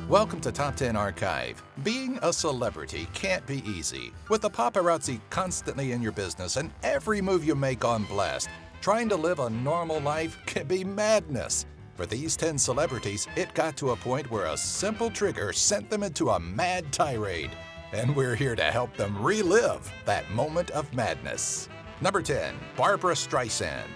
Welcome to Top 10 Archive. Being a celebrity can't be easy. With the paparazzi constantly in your business and every move you make on blast, trying to live a normal life can be madness. For these 10 celebrities, it got to a point where a simple trigger sent them into a mad tirade. And we're here to help them relive that moment of madness. Number 10, Barbra Streisand.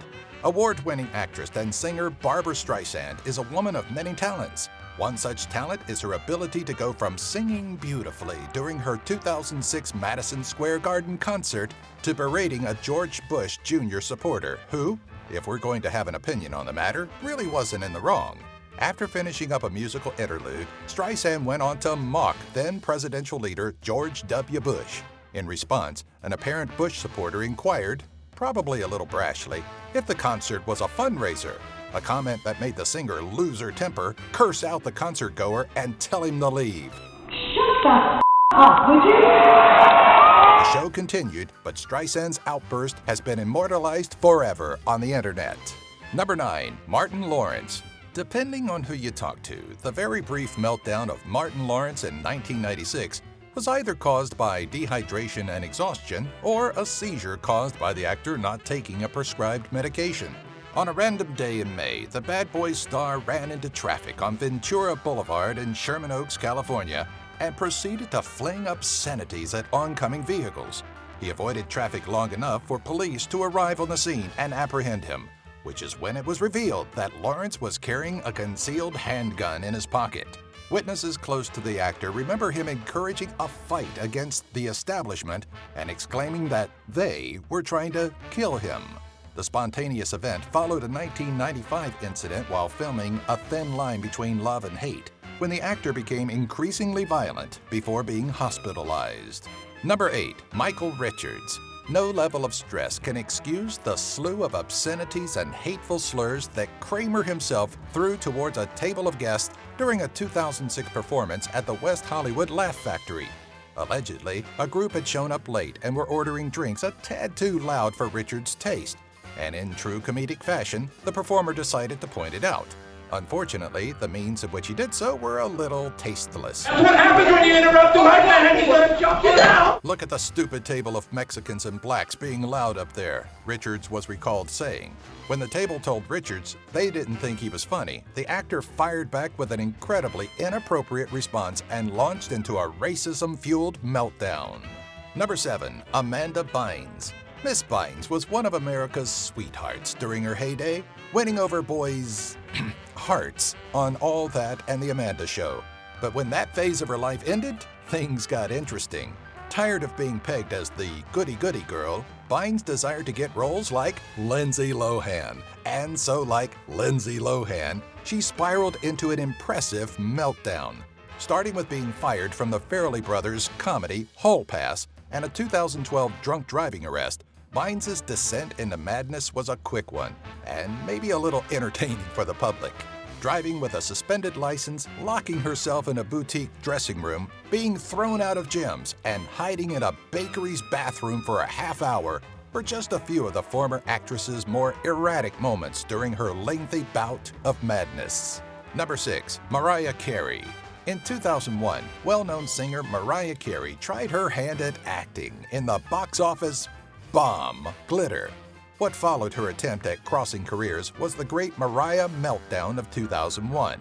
Award-winning actress and singer Barbra Streisand is a woman of many talents. One such talent is her ability to go from singing beautifully during her 2006 Madison Square Garden concert to berating a George Bush Jr. supporter who, if we're going to have an opinion on the matter, really wasn't in the wrong. After finishing up a musical interlude, Streisand went on to mock then-presidential leader George W. Bush. In response, an apparent Bush supporter inquired, probably a little brashly, if the concert was a fundraiser. A comment that made the singer lose her temper, curse out the concertgoer, and tell him to leave. Shut the up, would you? The show continued, but Streisand's outburst has been immortalized forever on the internet. Number 9, Martin Lawrence. Depending on who you talk to, the very brief meltdown of Martin Lawrence in 1996 was either caused by dehydration and exhaustion or a seizure caused by the actor not taking a prescribed medication. On a random day in May, the Bad Boys star ran into traffic on Ventura Boulevard in Sherman Oaks, California, and proceeded to fling obscenities at oncoming vehicles. He avoided traffic long enough for police to arrive on the scene and apprehend him, which is when it was revealed that Lawrence was carrying a concealed handgun in his pocket. Witnesses close to the actor remember him encouraging a fight against the establishment and exclaiming that they were trying to kill him. The spontaneous event followed a 1995 incident while filming A Thin Line Between Love and Hate, when the actor became increasingly violent before being hospitalized. Number 8, Michael Richards. No level of stress can excuse the slew of obscenities and hateful slurs that Kramer himself threw towards a table of guests during a 2006 performance at the West Hollywood Laugh Factory. Allegedly, a group had shown up late and were ordering drinks a tad too loud for Richards' taste. And in true comedic fashion, the performer decided to point it out. Unfortunately, the means in which he did so were a little tasteless. That's what happens when you interrupt the white man. He's gonna jump you down. Look at the stupid table of Mexicans and blacks being loud up there, Richards was recalled saying. When the table told Richards they didn't think he was funny, the actor fired back with an incredibly inappropriate response and launched into a racism-fueled meltdown. Number 7, Amanda Bynes. Miss Bynes was one of America's sweethearts during her heyday, winning over boys' hearts on All That and The Amanda Show. But when that phase of her life ended, things got interesting. Tired of being pegged as the goody-goody girl, Bynes desired to get roles like Lindsay Lohan. And so like Lindsay Lohan, she spiraled into an impressive meltdown. Starting with being fired from the Farrelly Brothers comedy Hall Pass and a 2012 drunk driving arrest, Bynes' descent into madness was a quick one, and maybe a little entertaining for the public. Driving with a suspended license, locking herself in a boutique dressing room, being thrown out of gyms, and hiding in a bakery's bathroom for a half hour were just a few of the former actress's more erratic moments during her lengthy bout of madness. Number 6, Mariah Carey. In 2001, well-known singer Mariah Carey tried her hand at acting in the box office bomb, Glitter. What followed her attempt at crossing careers was the great Mariah meltdown of 2001.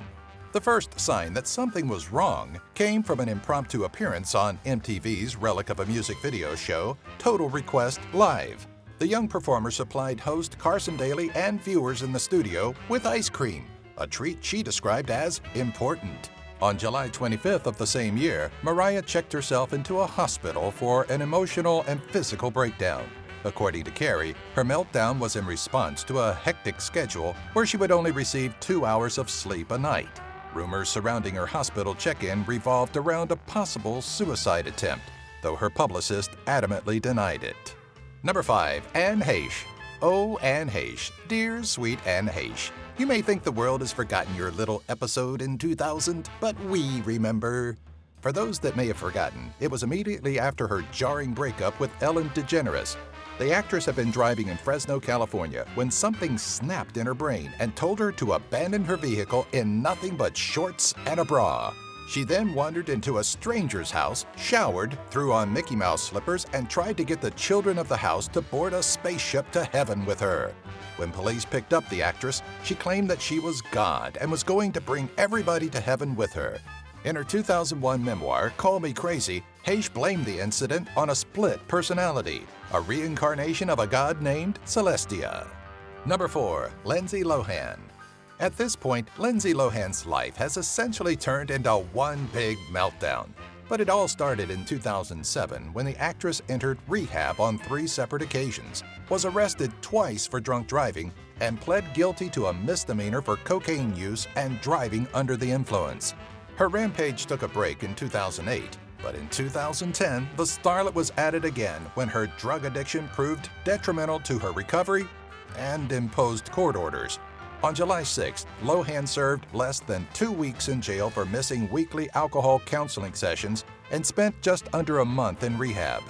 The first sign that something was wrong came from an impromptu appearance on MTV's relic of a music video show, Total Request Live. The young performer supplied host Carson Daly and viewers in the studio with ice cream, a treat she described as important. On July 25th of the same year, Mariah checked herself into a hospital for an emotional and physical breakdown. According to Carey, her meltdown was in response to a hectic schedule where she would only receive 2 hours of sleep a night. Rumors surrounding her hospital check-in revolved around a possible suicide attempt, though her publicist adamantly denied it. Number 5, Anne Heche. Oh, Anne Heche, dear sweet Anne Heche. You may think the world has forgotten your little episode in 2000, but we remember. For those that may have forgotten, it was immediately after her jarring breakup with Ellen DeGeneres. The actress had been driving in Fresno, California, when something snapped in her brain and told her to abandon her vehicle in nothing but shorts and a bra. She then wandered into a stranger's house, showered, threw on Mickey Mouse slippers, and tried to get the children of the house to board a spaceship to heaven with her. When police picked up the actress, she claimed that she was God and was going to bring everybody to heaven with her. In her 2001 memoir, Call Me Crazy, Heche blamed the incident on a split personality, a reincarnation of a god named Celestia. Number 4. Lindsay Lohan. At this point, Lindsay Lohan's life has essentially turned into one big meltdown. But it all started in 2007 when the actress entered rehab on 3 separate occasions, was arrested twice for drunk driving, and pled guilty to a misdemeanor for cocaine use and driving under the influence. Her rampage took a break in 2008, but in 2010, the starlet was at it again when her drug addiction proved detrimental to her recovery and imposed court orders. On July 6th, Lohan served less than 2 weeks in jail for missing weekly alcohol counseling sessions and spent just under a month in rehab.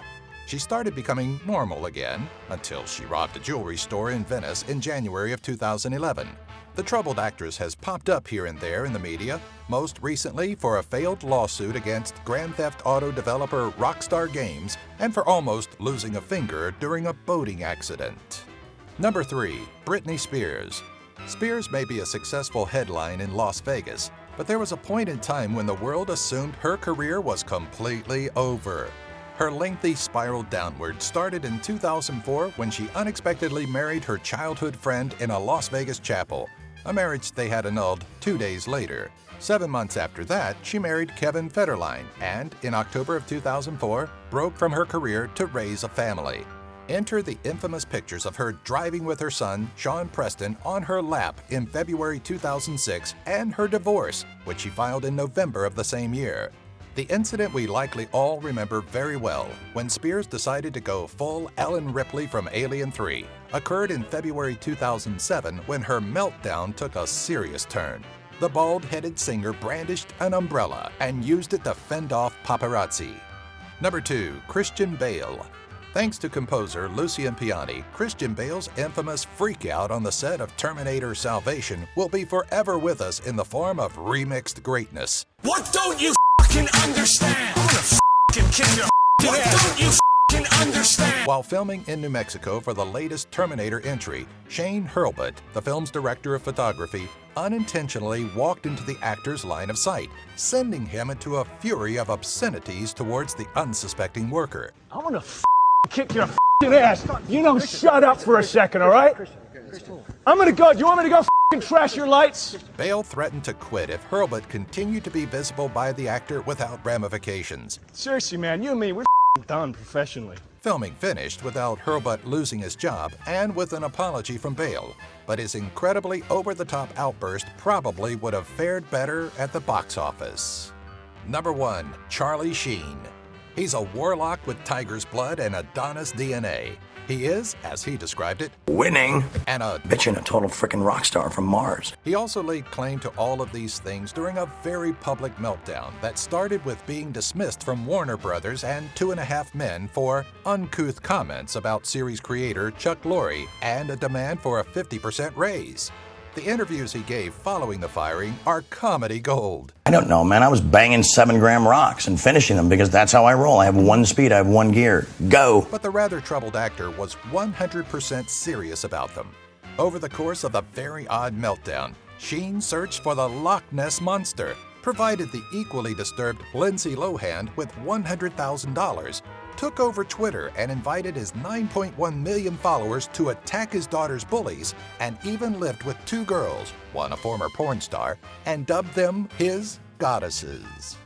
She started becoming normal again until she robbed a jewelry store in Venice in January of 2011. The troubled actress has popped up here and there in the media, most recently for a failed lawsuit against Grand Theft Auto developer Rockstar Games and for almost losing a finger during a boating accident. Number 3. Britney Spears. Spears may be a successful headline in Las Vegas, but there was a point in time when the world assumed her career was completely over. Her lengthy spiral downward started in 2004 when she unexpectedly married her childhood friend in a Las Vegas chapel, a marriage they had annulled 2 days later. 7 months after that, she married Kevin Federline and, in October of 2004, broke from her career to raise a family. Enter the infamous pictures of her driving with her son, Sean Preston, on her lap in February 2006 and her divorce, which she filed in November of the same year. The incident we likely all remember very well, when Spears decided to go full Ellen Ripley from Alien 3, occurred in February 2007 when her meltdown took a serious turn. The bald-headed singer brandished an umbrella and used it to fend off paparazzi. Number 2. Christian Bale. Thanks to composer Lucian Piani, Christian Bale's infamous freakout on the set of Terminator Salvation will be forever with us in the form of remixed greatness. What don't you fucking understand? I'm gonna fucking kick your what don't you fucking understand? While filming in New Mexico for the latest Terminator entry, Shane Hurlbut, the film's director of photography, unintentionally walked into the actor's line of sight, sending him into a fury of obscenities towards the unsuspecting worker. I'm gonna kick your ass. You know, shut up for a second, all right? I'm gonna go. Do you want me to go trash your lights? Bale threatened to quit if Hurlbut continued to be visible by the actor without ramifications. Seriously, man, you and me, we're done professionally. Filming finished without Hurlbut losing his job and with an apology from Bale, but his incredibly over-the-top outburst probably would have fared better at the box office. Number 1. Charlie Sheen. He's a warlock with tiger's blood and Adonis DNA. He is, as he described it, Winning. and a Bitchin' a total frickin' rock star from Mars. He also laid claim to all of these things during a very public meltdown that started with being dismissed from Warner Brothers and 2.5 Men for uncouth comments about series creator Chuck Lorre and a demand for a 50% raise. The interviews he gave following the firing are comedy gold. I don't know, man. I was banging 7-gram rocks and finishing them because that's how I roll. I have one speed, I have one gear. Go! But the rather troubled actor was 100% serious about them. Over the course of a very odd meltdown, Sheen searched for the Loch Ness Monster, provided the equally disturbed Lindsay Lohan with $100,000, took over Twitter and invited his 9.1 million followers to attack his daughter's bullies, and even lived with 2 girls, one a former porn star, and dubbed them his goddesses.